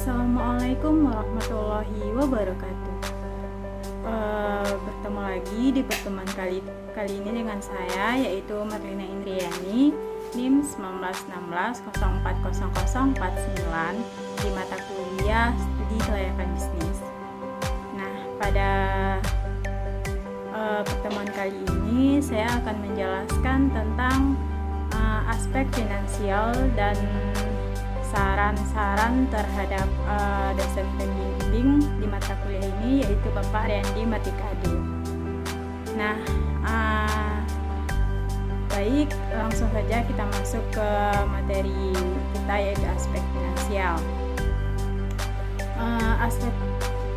Assalamualaikum warahmatullahi wabarakatuh. Bertemu lagi di pertemuan kali ini dengan saya, yaitu Marlina Indriani, NIM 1916040049 di mata kuliah Studi Kelayakan Bisnis. Nah, pada pertemuan kali ini saya akan menjelaskan tentang aspek finansial dan saran-saran terhadap dosen pembimbing di mata kuliah ini, yaitu Bapak Riyandi Matika Ade. Nah, baik, langsung saja kita masuk ke materi kita, yaitu aspek finansial. Aspek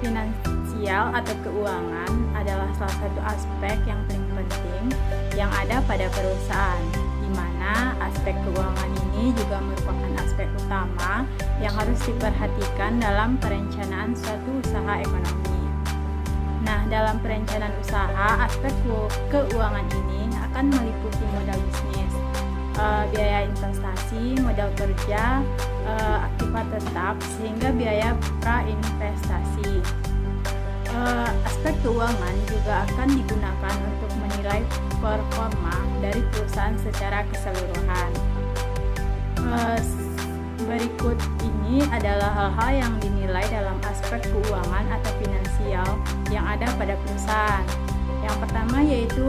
finansial atau keuangan adalah salah satu aspek yang paling penting yang ada pada perusahaan, di mana aspek keuangan ini juga merupakan aspek utama yang harus diperhatikan dalam perencanaan suatu usaha ekonomi. Nah, dalam perencanaan usaha, aspek keuangan ini akan meliputi modal bisnis, biaya investasi, modal kerja, aktiva tetap, sehingga biaya prainvestasi. Aspek keuangan juga akan digunakan untuk menilai performa dari perusahaan secara keseluruhan. Berikut ini adalah hal-hal yang dinilai dalam aspek keuangan atau finansial yang ada pada perusahaan. Yang pertama yaitu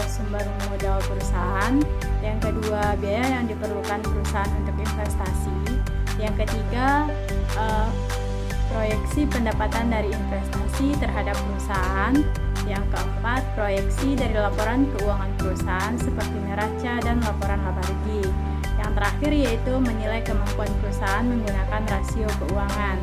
sumber modal perusahaan, yang kedua biaya yang diperlukan perusahaan untuk investasi, yang ketiga proyeksi pendapatan dari investasi terhadap perusahaan, yang keempat proyeksi dari laporan keuangan perusahaan seperti neraca dan laporan laba rugi. Yang terakhir yaitu menilai kemampuan perusahaan menggunakan rasio keuangan.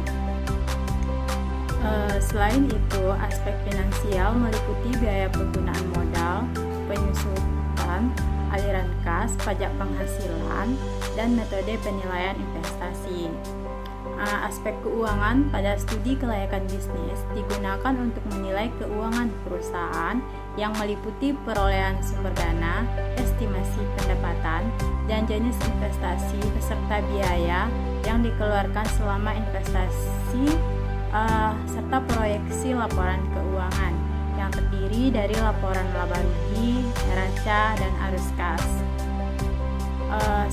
Selain itu, aspek finansial meliputi biaya penggunaan modal, penyusutan, aliran kas, pajak penghasilan, dan metode penilaian investasi. Aspek keuangan pada studi kelayakan bisnis digunakan untuk menilai keuangan perusahaan yang meliputi perolehan sumber dana, estimasi pendapatan, dan jenis investasi beserta biaya yang dikeluarkan selama investasi, serta proyeksi laporan keuangan yang terdiri dari laporan laba rugi, neraca, dan arus kas.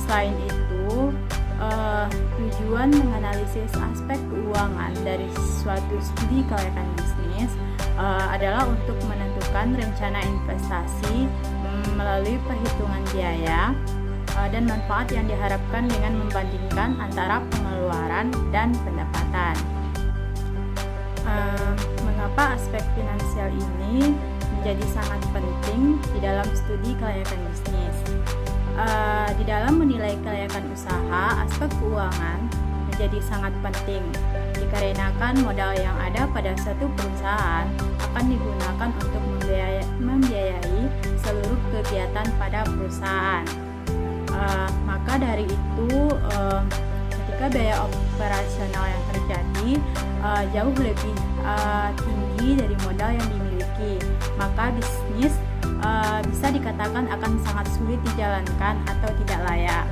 Selain itu, tujuan menganalisis aspek keuangan dari suatu studi kelayakan bisnis adalah untuk menentukan rencana investasi melalui perhitungan biaya dan manfaat yang diharapkan dengan membandingkan antara pengeluaran dan pendapatan. Mengapa aspek finansial ini menjadi sangat penting di dalam studi kelayakan bisnis? Di dalam menilai kelayakan usaha, aspek keuangan menjadi sangat penting dikarenakan modal yang ada pada suatu perusahaan akan digunakan untuk membiayai seluruh kegiatan pada perusahaan. Maka dari itu, ketika biaya operasional yang terjadi jauh lebih tinggi dari modal yang dimiliki, maka bisnis bisa dikatakan akan sangat sulit dijalankan atau tidak layak.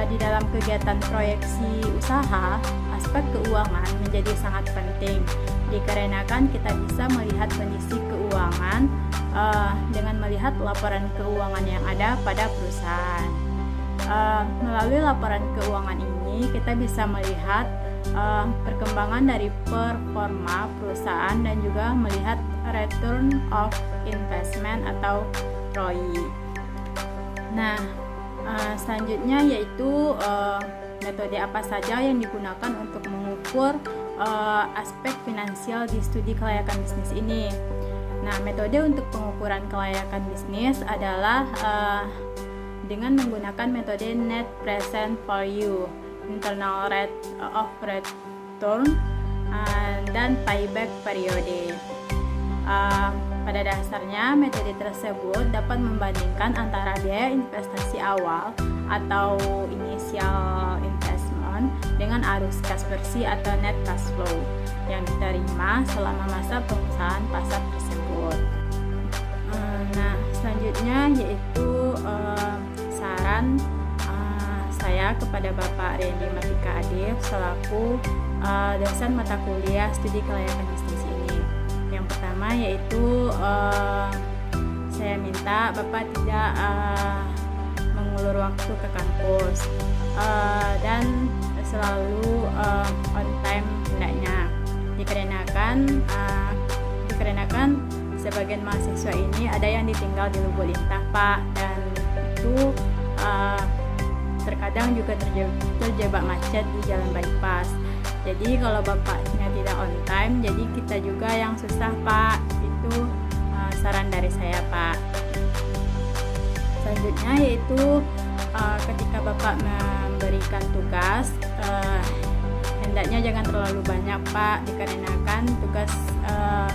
Di dalam kegiatan proyeksi usaha, aspek keuangan menjadi sangat penting dikarenakan kita bisa melihat kondisi keuangan dengan melihat laporan keuangan yang ada pada perusahaan. Melalui laporan keuangan ini kita bisa melihat perkembangan dari performa perusahaan dan juga melihat return of investment atau ROI. Nah, selanjutnya yaitu metode apa saja yang digunakan untuk mengukur aspek finansial di studi kelayakan bisnis ini. Nah, metode untuk pengukuran kelayakan bisnis adalah dengan menggunakan metode net present value, internal rate of return, dan payback period. Pada dasarnya, metode tersebut dapat membandingkan antara biaya investasi awal atau initial investment dengan arus kas bersih atau net cash flow yang diterima selama masa pengusahaan pasar tersebut. Nah, selanjutnya yaitu saran saya kepada Bapak Riyandi Matika Ade selaku dosen mata kuliah studi kelayakan bisnis ini. Yang pertama yaitu saya minta Bapak tidak mengulur waktu ke kampus dan selalu on time hendaknya, dikarenakan sebagian mahasiswa ini ada yang ditinggal di Lubuk Lintah Pak, dan itu terkadang juga terjebak macet di jalan bypass. Jadi kalau bapaknya tidak on time, jadi kita juga yang susah Pak. Itu saran dari saya Pak. Selanjutnya yaitu ketika Bapak memberikan tugas, hendaknya jangan terlalu banyak Pak, dikarenakan tugas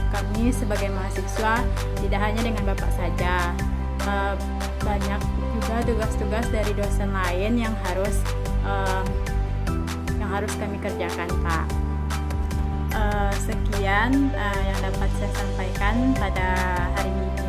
kami sebagai mahasiswa tidak hanya dengan Bapak saja, banyak juga tugas-tugas dari dosen lain yang harus kami kerjakan Pak. Sekian yang dapat saya sampaikan pada hari ini.